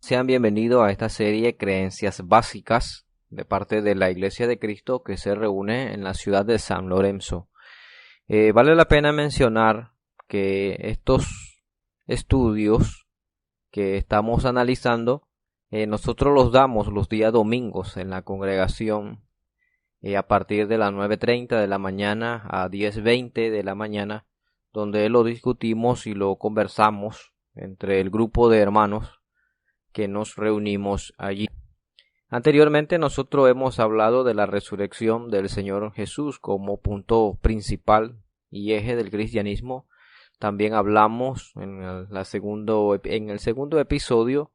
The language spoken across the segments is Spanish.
Sean bienvenidos a esta serie Creencias Básicas de parte de la Iglesia de Cristo que se reúne en la ciudad de San Lorenzo. Vale la pena mencionar que estos estudios que estamos analizando, nosotros los damos los días domingos en la congregación a partir de las 9:30 de la mañana a 10:20 de la mañana, donde lo discutimos y lo conversamos entre el grupo de hermanos que nos reunimos allí. Anteriormente nosotros hemos hablado de la resurrección del Señor Jesús como punto principal y eje del cristianismo. También hablamos en el segundo episodio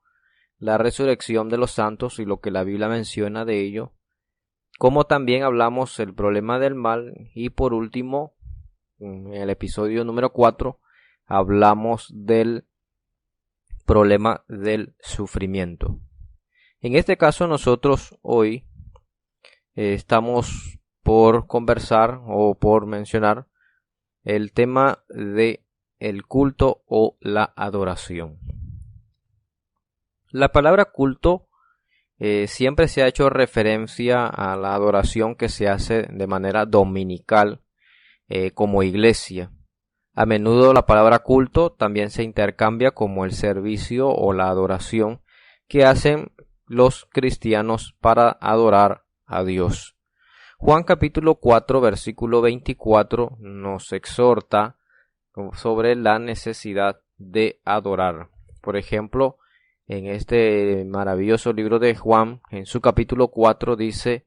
la resurrección de los santos y lo que la Biblia menciona de ello. Como también hablamos el problema del mal y por último en el episodio número 4 hablamos del problema del sufrimiento. En este caso nosotros hoy estamos por conversar o por mencionar el tema de el culto o la adoración. La palabra culto siempre se ha hecho referencia a la adoración que se hace de manera dominical como iglesia. A menudo la palabra culto también se intercambia como el servicio o la adoración que hacen los cristianos para adorar a Dios. Juan capítulo 4 versículo 24 nos exhorta sobre la necesidad de adorar. Por ejemplo, en este maravilloso libro de Juan, en su capítulo 4 dice: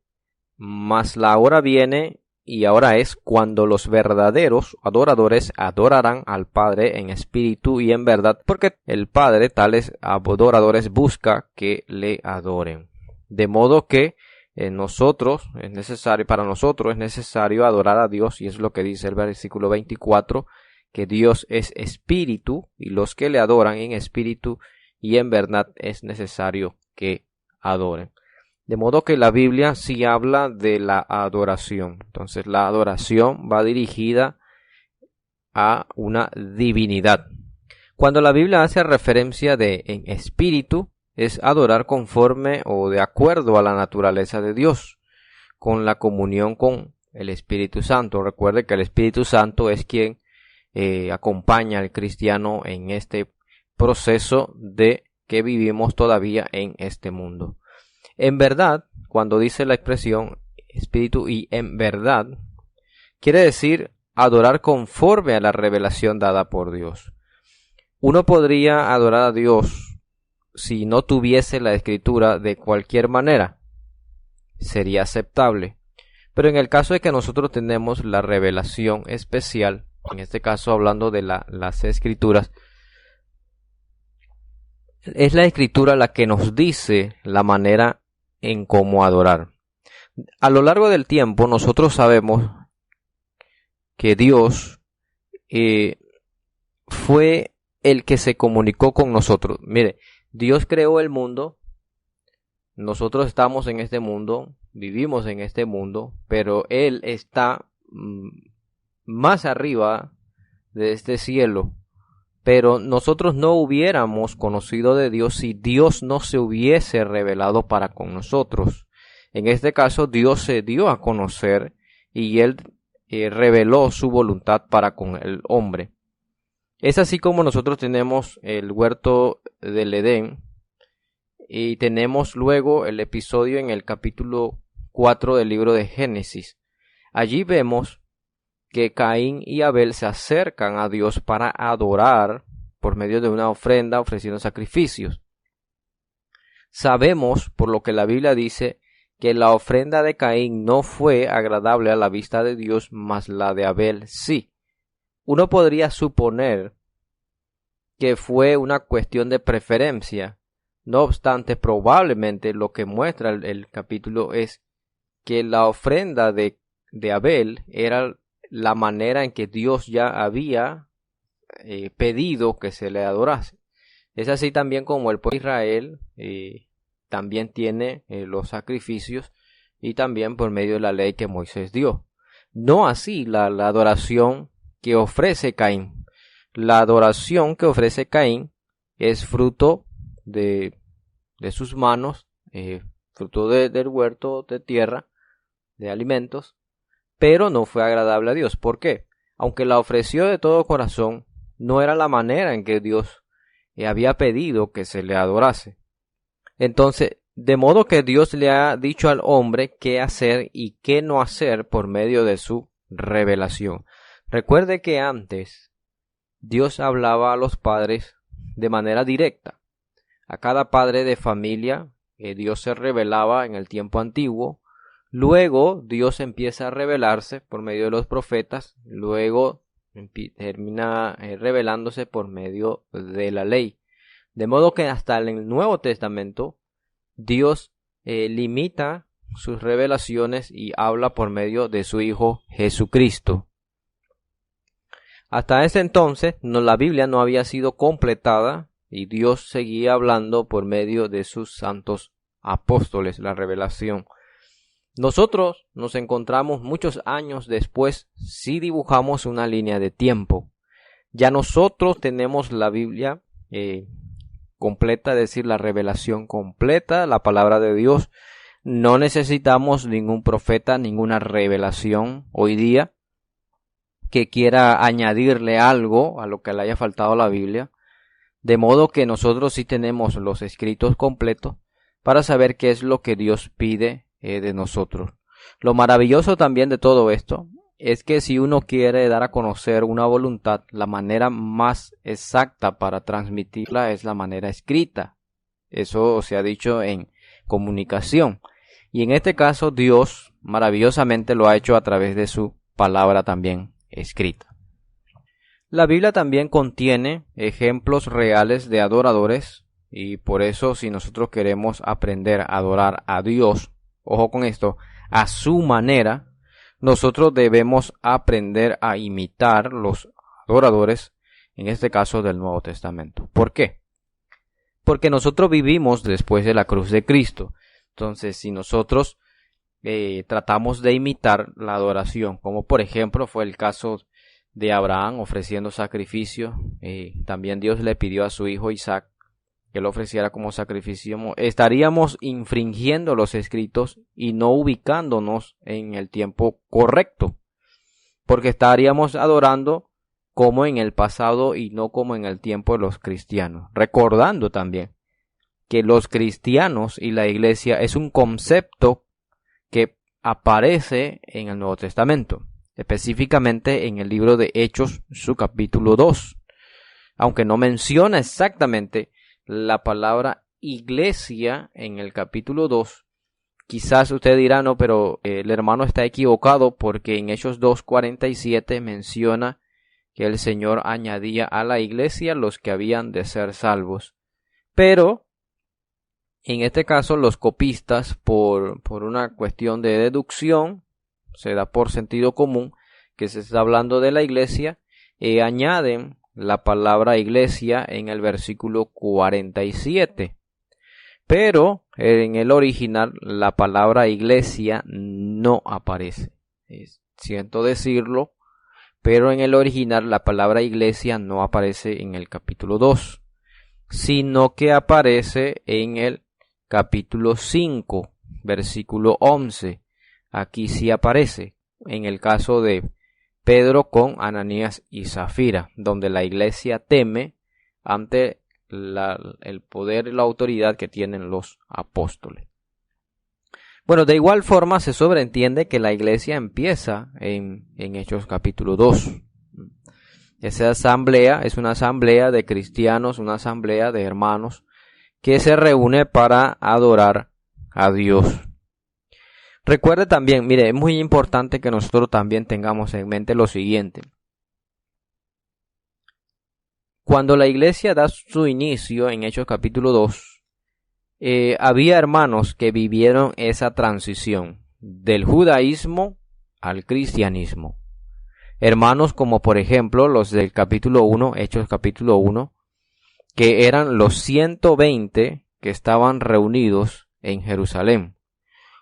«Mas la hora viene y ahora es cuando los verdaderos adoradores adorarán al Padre en espíritu y en verdad, porque el Padre tales adoradores busca que le adoren». De modo que para nosotros es necesario adorar a Dios, y es lo que dice el versículo 24, que Dios es espíritu y los que le adoran en espíritu y en verdad es necesario que adoren. De modo que la Biblia sí habla de la adoración. Entonces la adoración va dirigida a una divinidad. Cuando la Biblia hace referencia de en espíritu, es adorar conforme o de acuerdo a la naturaleza de Dios, con la comunión con el Espíritu Santo. Recuerde que el Espíritu Santo es quien acompaña al cristiano en este proceso de que vivimos todavía en este mundo. En verdad, cuando dice la expresión espíritu y en verdad, quiere decir adorar conforme a la revelación dada por Dios. Uno podría adorar a Dios si no tuviese la escritura de cualquier manera. Sería aceptable. Pero en el caso de que nosotros tenemos la revelación especial, en este caso hablando de las escrituras, es la escritura la que nos dice la manera en cómo adorar. A lo largo del tiempo nosotros sabemos que Dios fue el que se comunicó con nosotros. Mire, Dios creó el mundo, nosotros estamos en este mundo, vivimos en este mundo, pero Él está más arriba de este cielo. Pero nosotros no hubiéramos conocido de Dios si Dios no se hubiese revelado para con nosotros. En este caso, Dios se dio a conocer y Él reveló su voluntad para con el hombre. Es así como nosotros tenemos el huerto del Edén y tenemos luego el episodio en el capítulo 4 del libro de Génesis. Allí vemos que Caín y Abel se acercan a Dios para adorar por medio de una ofrenda ofreciendo sacrificios. Sabemos, por lo que la Biblia dice, que la ofrenda de Caín no fue agradable a la vista de Dios, mas la de Abel sí. Uno podría suponer que fue una cuestión de preferencia. No obstante, probablemente lo que muestra el capítulo es que la ofrenda de Abel era la manera en que Dios ya había pedido que se le adorase. Es así también como el pueblo de Israel también tiene los sacrificios y también por medio de la ley que Moisés dio. No así la adoración que ofrece Caín. La adoración que ofrece Caín es fruto de de sus manos, fruto del huerto de tierra, de alimentos, pero no fue agradable a Dios. ¿Por qué? Aunque la ofreció de todo corazón, no era la manera en que Dios había pedido que se le adorase. Entonces, de modo que Dios le ha dicho al hombre qué hacer y qué no hacer por medio de su revelación. Recuerde que antes Dios hablaba a los padres de manera directa. A cada padre de familia Dios se revelaba en el tiempo antiguo. Luego Dios empieza a revelarse por medio de los profetas. Luego termina revelándose por medio de la ley. De modo que hasta en el Nuevo Testamento Dios limita sus revelaciones y habla por medio de su Hijo Jesucristo. Hasta ese entonces la Biblia no había sido completada y Dios seguía hablando por medio de sus santos apóstoles, la revelación. Nosotros nos encontramos muchos años después si dibujamos una línea de tiempo. Ya nosotros tenemos la Biblia completa, es decir, la revelación completa, la palabra de Dios. No necesitamos ningún profeta, ninguna revelación hoy día que quiera añadirle algo a lo que le haya faltado a la Biblia. De modo que nosotros sí tenemos los escritos completos para saber qué es lo que Dios pide de nosotros. Lo maravilloso también de todo esto es que si uno quiere dar a conocer una voluntad, la manera más exacta para transmitirla es la manera escrita. Eso se ha dicho en comunicación. Y en este caso Dios maravillosamente lo ha hecho a través de su palabra también escrita. La Biblia también contiene ejemplos reales de adoradores y por eso si nosotros queremos aprender a adorar a Dios, ojo con esto, a su manera, nosotros debemos aprender a imitar los adoradores, en este caso del Nuevo Testamento. ¿Por qué? Porque nosotros vivimos después de la cruz de Cristo. Entonces, si nosotros tratamos de imitar la adoración, como por ejemplo fue el caso de Abraham ofreciendo sacrificio, también Dios le pidió a su hijo Isaac que lo ofreciera como sacrificio, estaríamos infringiendo los escritos y no ubicándonos en el tiempo correcto, porque estaríamos adorando como en el pasado y no como en el tiempo de los cristianos. Recordando también que los cristianos y la iglesia es un concepto que aparece en el Nuevo Testamento, específicamente en el libro de Hechos, su capítulo 2, aunque no menciona exactamente la palabra iglesia en el capítulo 2. Quizás usted dirá, no, pero el hermano está equivocado porque en Hechos 2:47 menciona que el Señor añadía a la iglesia los que habían de ser salvos. Pero en este caso los copistas, por una cuestión de deducción, se da por sentido común que se está hablando de la iglesia, añaden la palabra iglesia en el versículo 47. Pero en el original la palabra iglesia no aparece. Siento decirlo, pero en el original la palabra iglesia no aparece en el capítulo 2, sino que aparece en el capítulo 5, versículo 11. Aquí sí aparece, en el caso de Pedro con Ananías y Zafira, donde la iglesia teme ante el poder y la autoridad que tienen los apóstoles. Bueno, de igual forma se sobreentiende que la iglesia empieza en Hechos capítulo 2. Esa asamblea es una asamblea de cristianos, una asamblea de hermanos que se reúne para adorar a Dios. Recuerde también, mire, es muy importante que nosotros también tengamos en mente lo siguiente. Cuando la iglesia da su inicio en Hechos capítulo 2, había hermanos que vivieron esa transición del judaísmo al cristianismo. Hermanos como por ejemplo los del capítulo 1, Hechos capítulo 1, que eran los 120 que estaban reunidos en Jerusalén,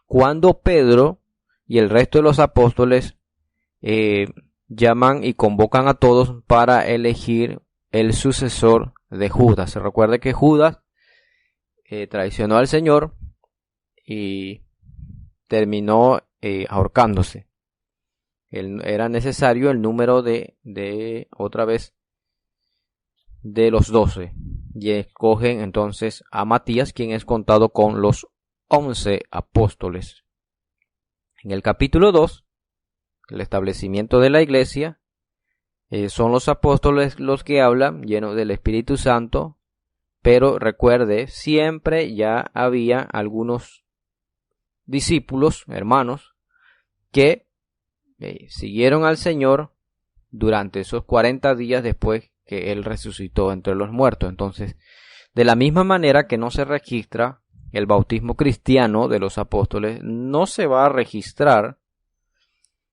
cuando Pedro y el resto de los apóstoles llaman y convocan a todos para elegir el sucesor de Judas. Se recuerda que Judas traicionó al Señor y terminó ahorcándose. Era necesario el número de otra vez de los 12, y escogen entonces a Matías, quien es contado con los 11 apóstoles. En el capítulo 2, el establecimiento de la iglesia, son los apóstoles los que hablan, llenos del Espíritu Santo, pero recuerde, siempre ya había algunos discípulos, hermanos, que siguieron al Señor durante esos 40 días después que Él resucitó entre los muertos. Entonces, de la misma manera que no se registra el bautismo cristiano de los apóstoles, no se va a registrar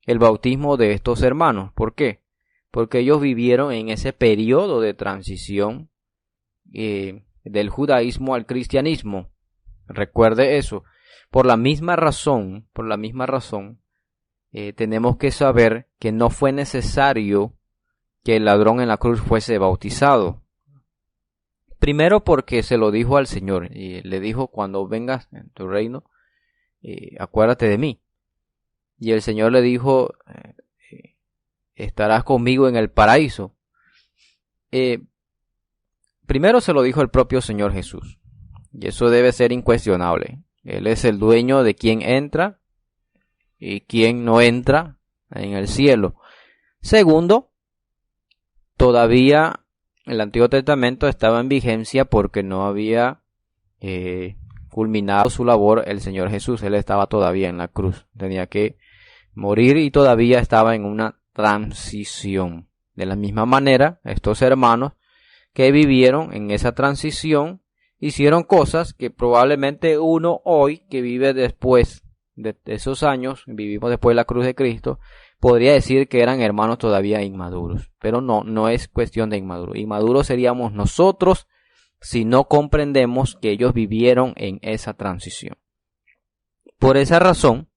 el bautismo de estos hermanos. ¿Por qué? Porque ellos vivieron en ese periodo de transición del judaísmo al cristianismo. Recuerde eso. Por la misma razón, tenemos que saber que no fue necesario que el ladrón en la cruz fuese bautizado. Primero porque se lo dijo al Señor y le dijo: cuando vengas en tu reino, acuérdate de mí. Y el Señor le dijo: estarás conmigo en el paraíso. Primero se lo dijo el propio Señor Jesús, y eso debe ser incuestionable. Él es el dueño de quién entra y quién no entra en el cielo. Segundo, todavía el Antiguo Testamento estaba en vigencia porque no había culminado su labor el Señor Jesús. Él estaba todavía en la cruz, tenía que morir y todavía estaba en una transición. De la misma manera, estos hermanos que vivieron en esa transición hicieron cosas que probablemente uno hoy, que vive después de esos años, vivimos después de la cruz de Cristo, podría decir que eran hermanos todavía inmaduros. Pero no es cuestión de inmaduro. Inmaduros seríamos nosotros si no comprendemos que ellos vivieron en esa transición. Por esa razón,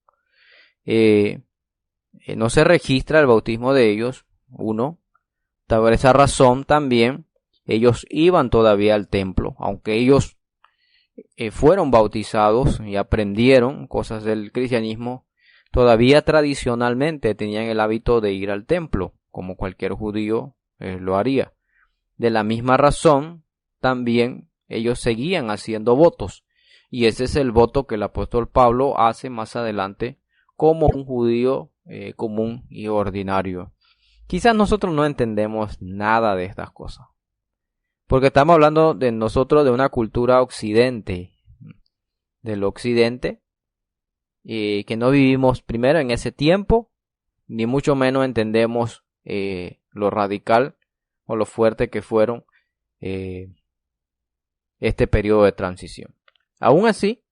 no se registra el bautismo de ellos. Por esa razón también ellos iban todavía al templo, aunque ellos fueron bautizados y aprendieron cosas del cristianismo. Todavía tradicionalmente tenían el hábito de ir al templo, como cualquier judío lo haría. De la misma razón, también ellos seguían haciendo votos, y ese es el voto que el apóstol Pablo hace más adelante como un judío común y ordinario. Quizás nosotros no entendemos nada de estas cosas, porque estamos hablando de nosotros, de una cultura occidente, del occidente, que no vivimos primero en ese tiempo, ni mucho menos entendemos lo radical o lo fuerte que fueron este periodo de transición. Aún así,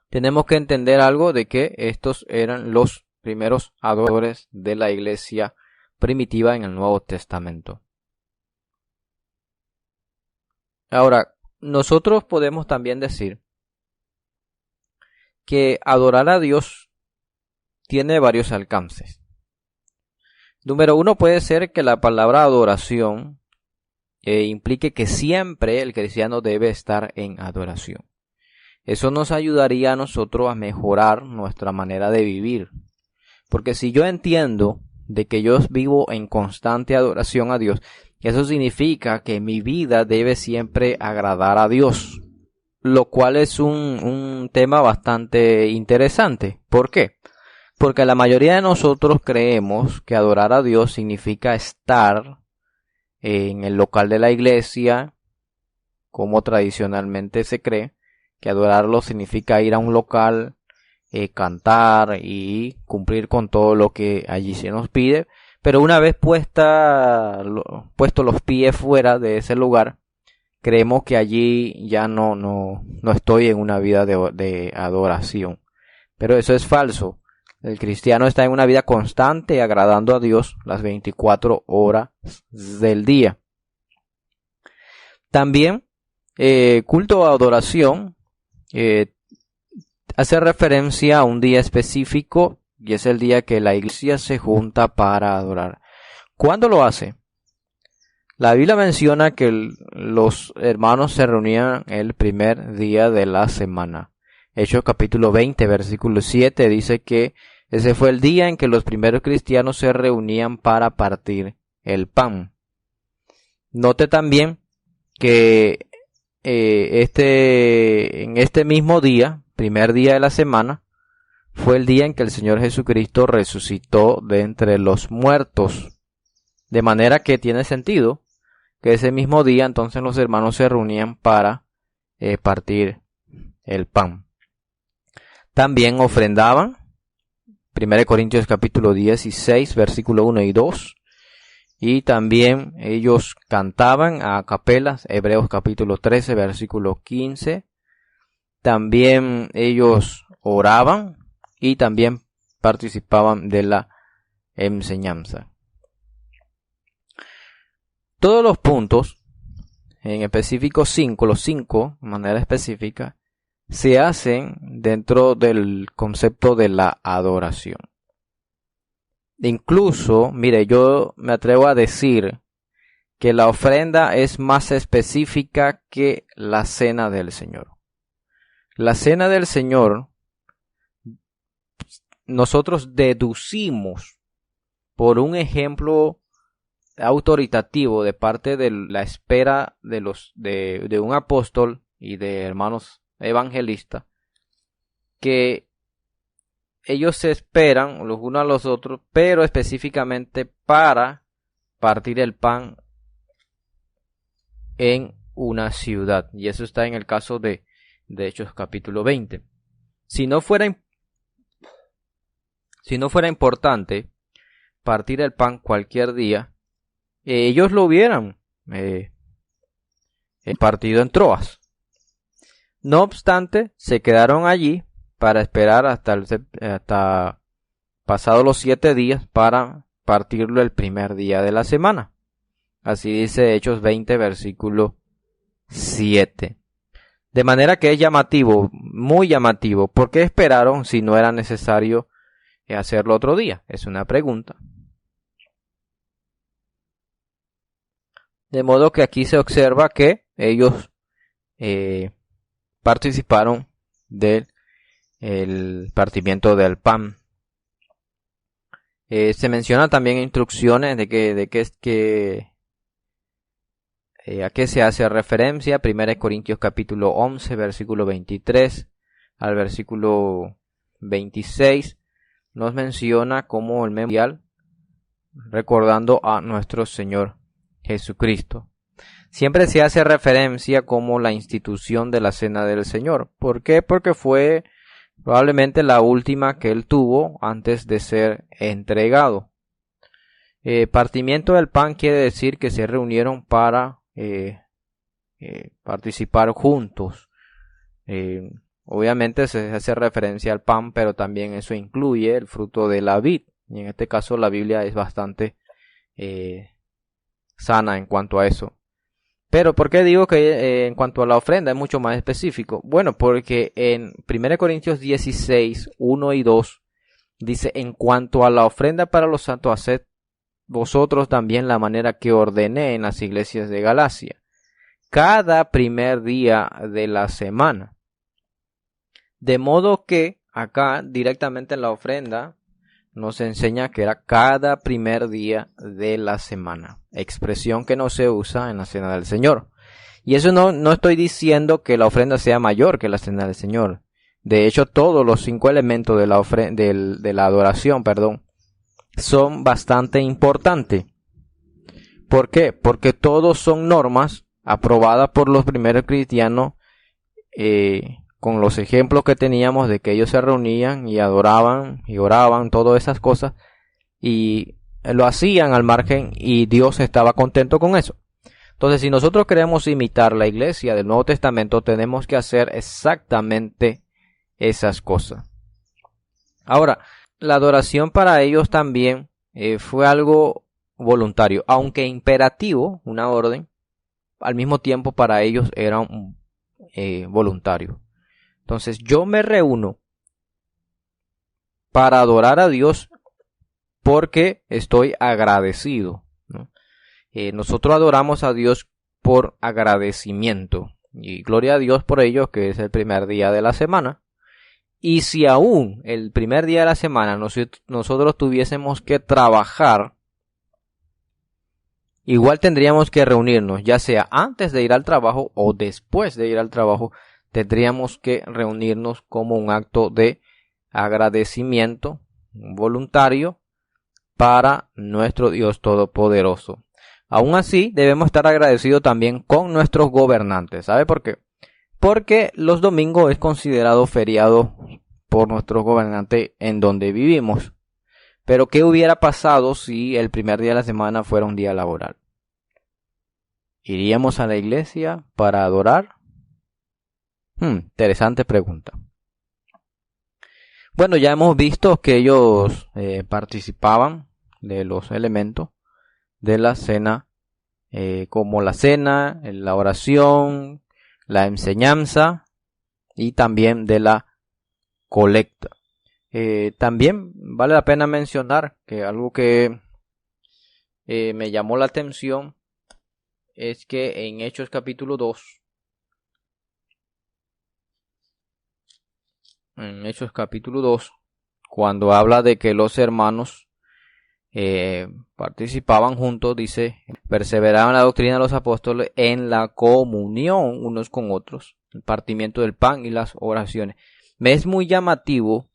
tenemos que entender algo de que estos eran los primeros adoradores de la iglesia primitiva en el Nuevo Testamento. Ahora, nosotros podemos también decir que adorar a Dios tiene varios alcances. Número uno, puede ser que la palabra adoración implique que siempre el cristiano debe estar en adoración. Eso nos ayudaría a nosotros a mejorar nuestra manera de vivir. Porque si yo entiendo de que yo vivo en constante adoración a Dios, eso significa que mi vida debe siempre agradar a Dios, lo cual es un tema bastante interesante. ¿Por qué? Porque la mayoría de nosotros creemos que adorar a Dios significa estar en el local de la iglesia, como tradicionalmente se cree, que adorarlo significa ir a un local, cantar y cumplir con todo lo que allí se nos pide. Pero una vez puestos los pies fuera de ese lugar, creemos que allí ya no estoy en una vida de adoración. Pero eso es falso. El cristiano está en una vida constante agradando a Dios las 24 horas del día. También culto a adoración hace referencia a un día específico, y es el día que la iglesia se junta para adorar. ¿Cuándo lo hace? La Biblia menciona que los hermanos se reunían el primer día de la semana. Hechos capítulo 20, versículo 7 dice que ese fue el día en que los primeros cristianos se reunían para partir el pan. Note también que en este mismo día, primer día de la semana, fue el día en que el Señor Jesucristo resucitó de entre los muertos. De manera que tiene sentido que ese mismo día entonces los hermanos se reunían para partir el pan. También ofrendaban, 1 Corintios capítulo 16, versículo 1 y 2. Y también ellos cantaban a capelas, Hebreos capítulo 13, versículo 15. También ellos oraban y también participaban de la enseñanza. Todos los puntos, en específico los 5, de manera específica, se hacen dentro del concepto de la adoración. Incluso, mire, yo me atrevo a decir que la ofrenda es más específica que la cena del Señor. La cena del Señor, nosotros deducimos por un ejemplo autoritativo de parte de la espera de un apóstol y de hermanos evangelistas, que ellos se esperan los unos a los otros, pero específicamente para partir el pan en una ciudad. Y eso está en el caso de Hechos capítulo 20. Si no fuera importante partir el pan cualquier día, ellos lo hubieran partido en Troas. No obstante, se quedaron allí para esperar hasta pasados los 7 días para partirlo el primer día de la semana. Así dice Hechos 20, versículo 7. De manera que es llamativo, muy llamativo. ¿Por qué esperaron si no era necesario hacerlo otro día? Es una pregunta. De modo que aquí se observa que ellos participaron del partimiento del pan. Se menciona también instrucciones a qué se hace referencia. 1 Corintios capítulo 11, versículo 23 al versículo 26 nos menciona como el memorial recordando a nuestro Señor Jesucristo. Siempre se hace referencia como la institución de la cena del Señor. ¿Por qué? Porque fue probablemente la última que él tuvo antes de ser entregado. Partimiento del pan quiere decir que se reunieron para participar juntos. Obviamente se hace referencia al pan, pero también eso incluye el fruto de la vid. Y en este caso la Biblia es bastante sana en cuanto a eso. Pero ¿por qué digo que en cuanto a la ofrenda es mucho más específico? Bueno, porque en 1 Corintios 16, 1 y 2 dice: en cuanto a la ofrenda para los santos, haced vosotros también la manera que ordené en las iglesias de Galacia, cada primer día de la semana. De modo que acá directamente en la ofrenda nos enseña que era cada primer día de la semana, expresión que no se usa en la cena del Señor. Y eso no estoy diciendo que la ofrenda sea mayor que la cena del Señor. De hecho, todos los 5 elementos de la adoración, son bastante importantes. ¿Por qué? Porque todos son normas aprobadas por los primeros cristianos, con los ejemplos que teníamos de que ellos se reunían y adoraban y oraban, todas esas cosas, y lo hacían al margen y Dios estaba contento con eso. Entonces, si nosotros queremos imitar la iglesia del Nuevo Testamento, tenemos que hacer exactamente esas cosas. Ahora, la adoración para ellos también fue algo voluntario, aunque imperativo, una orden, al mismo tiempo para ellos era voluntario. Entonces yo me reúno para adorar a Dios porque estoy agradecido, ¿no? nosotros adoramos a Dios por agradecimiento. Y gloria a Dios por ello, que es el primer día de la semana. Y si aún el primer día de la semana nosotros tuviésemos que trabajar, igual tendríamos que reunirnos, ya sea antes de ir al trabajo o después de ir al trabajo, tendríamos que reunirnos como un acto de agradecimiento voluntario para nuestro Dios Todopoderoso. Aún así, debemos estar agradecidos también con nuestros gobernantes. ¿Sabe por qué? Porque los domingos es considerado feriado por nuestros gobernantes en donde vivimos. Pero ¿qué hubiera pasado si el primer día de la semana fuera un día laboral? ¿Iríamos a la iglesia para adorar? Interesante pregunta. Bueno, ya hemos visto que ellos participaban de los elementos de la cena, como la cena, la oración, la enseñanza y también de la colecta. También vale la pena mencionar que algo que me llamó la atención es que en Hechos capítulo 2, cuando habla de que los hermanos participaban juntos, dice, perseveraban en la doctrina de los apóstoles, en la comunión unos con otros, el partimiento del pan y las oraciones. Me es muy llamativo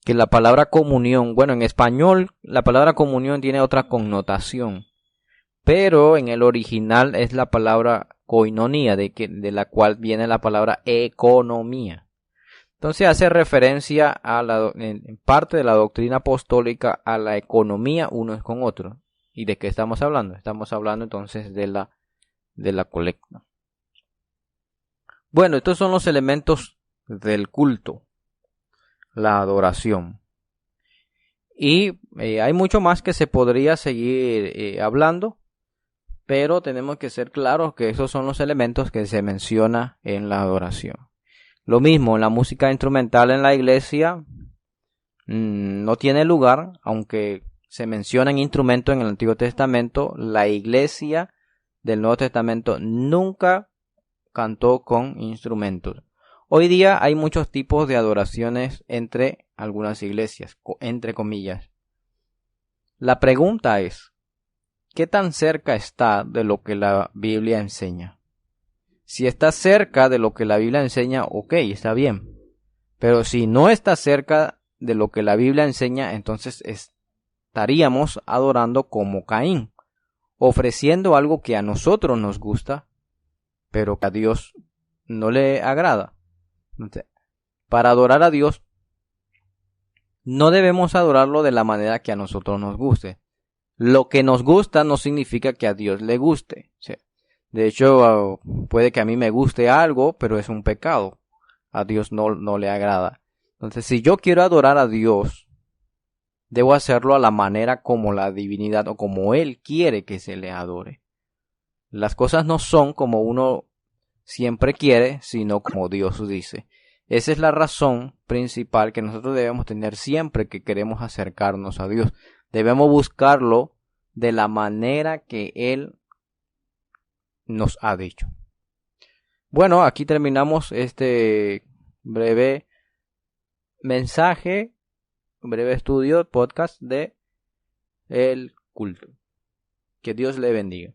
que la palabra comunión, bueno, en español la palabra comunión tiene otra connotación, pero en el original es la palabra koinonía, de la cual viene la palabra economía. Entonces hace referencia en parte de la doctrina apostólica a la economía unos con otros. ¿Y de qué estamos hablando? Estamos hablando entonces de la colecta. Bueno, estos son los elementos del culto, la adoración. Y hay mucho más que se podría seguir hablando, pero tenemos que ser claros que esos son los elementos que se menciona en la adoración. Lo mismo, la música instrumental en la iglesia no tiene lugar, aunque se mencionan instrumentos en el Antiguo Testamento. La iglesia del Nuevo Testamento nunca cantó con instrumentos. Hoy día hay muchos tipos de adoraciones entre algunas iglesias, entre comillas. La pregunta es, ¿qué tan cerca está de lo que la Biblia enseña? Si está cerca de lo que la Biblia enseña, ok, está bien. Pero si no está cerca de lo que la Biblia enseña, entonces estaríamos adorando como Caín, ofreciendo algo que a nosotros nos gusta, pero que a Dios no le agrada. Entonces, para adorar a Dios, no debemos adorarlo de la manera que a nosotros nos guste. Lo que nos gusta no significa que a Dios le guste. ¿Sí? De hecho, puede que a mí me guste algo, pero es un pecado. A Dios no le agrada. Entonces, si yo quiero adorar a Dios, debo hacerlo a la manera como la divinidad o como Él quiere que se le adore. Las cosas no son como uno siempre quiere, sino como Dios dice. Esa es la razón principal que nosotros debemos tener siempre que queremos acercarnos a Dios. Debemos buscarlo de la manera que Él nos ha dicho. Bueno, aquí terminamos este breve mensaje, breve estudio, podcast de el culto. Que Dios le bendiga.